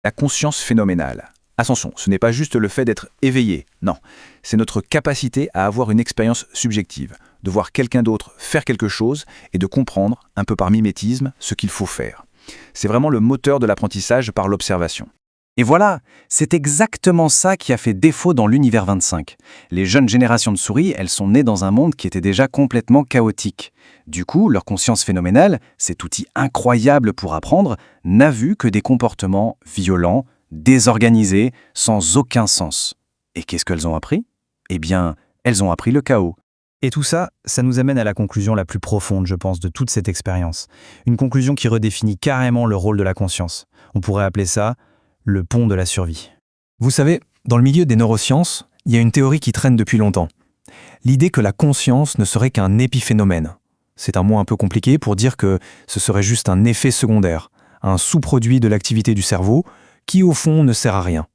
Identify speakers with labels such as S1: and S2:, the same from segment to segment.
S1: La conscience phénoménale. Attention, ce n'est pas juste le fait d'être éveillé, non. C'est notre capacité à avoir une expérience subjective, de voir quelqu'un d'autre faire quelque chose et de comprendre, un peu par mimétisme, ce qu'il faut faire. C'est vraiment le moteur de l'apprentissage par l'observation.
S2: Et voilà, c'est exactement ça qui a fait défaut dans l'univers 25. Les jeunes générations de souris, elles sont nées dans un monde qui était déjà complètement chaotique. Du coup, leur conscience phénoménale, cet outil incroyable pour apprendre, n'a vu que des comportements violents, désorganisés, sans aucun sens. Et qu'est-ce qu'elles ont appris? Eh bien, elles ont appris le chaos.
S3: Et tout ça, ça nous amène à la conclusion la plus profonde, je pense, de toute cette expérience. Une conclusion qui redéfinit carrément le rôle de la conscience. On pourrait appeler ça le pont de la survie.
S4: Vous savez, dans le milieu des neurosciences, il y a une théorie qui traîne depuis longtemps. L'idée que la conscience ne serait qu'un épiphénomène. C'est un mot un peu compliqué pour dire que ce serait juste un effet secondaire, un sous-produit de l'activité du cerveau qui, au fond, ne sert à rien.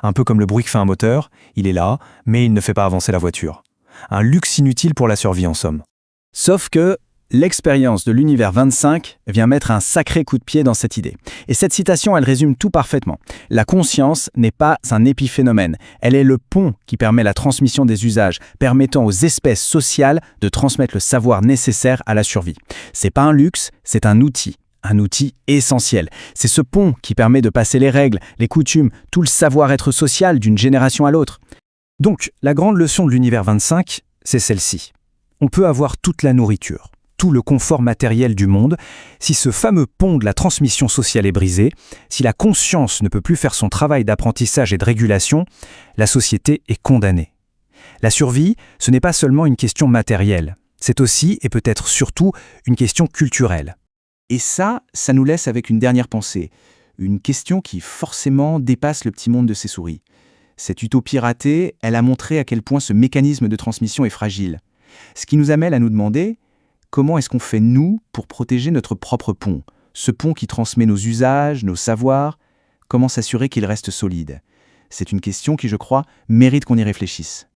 S4: Un peu comme le bruit que fait un moteur, il est là, mais il ne fait pas avancer la voiture. Un luxe inutile pour la survie, en somme.
S2: Sauf que l'expérience de l'univers 25 vient mettre un sacré coup de pied dans cette idée. Et cette citation, elle résume tout parfaitement. La conscience n'est pas un épiphénomène. Elle est le pont qui permet la transmission des usages, permettant aux espèces sociales de transmettre le savoir nécessaire à la survie. C'est pas un luxe, c'est un outil essentiel. C'est ce pont qui permet de passer les règles, les coutumes, tout le savoir-être social d'une génération à l'autre. Donc, la grande leçon de l'univers 25, c'est celle-ci. On peut avoir toute la nourriture, tout le confort matériel du monde. Si ce fameux pont de la transmission sociale est brisé, si la conscience ne peut plus faire son travail d'apprentissage et de régulation, la société est condamnée. La survie, ce n'est pas seulement une question matérielle, c'est aussi, et peut-être surtout, une question culturelle. Et ça nous laisse avec une dernière pensée, une question qui forcément dépasse le petit monde de ces souris. Cette utopie ratée, elle a montré à quel point ce mécanisme de transmission est fragile. Ce qui nous amène à nous demander comment est-ce qu'on fait, nous, pour protéger notre propre pont, ce pont qui transmet nos usages, nos savoirs, comment s'assurer qu'il reste solide? C'est une question qui, je crois, mérite qu'on y réfléchisse.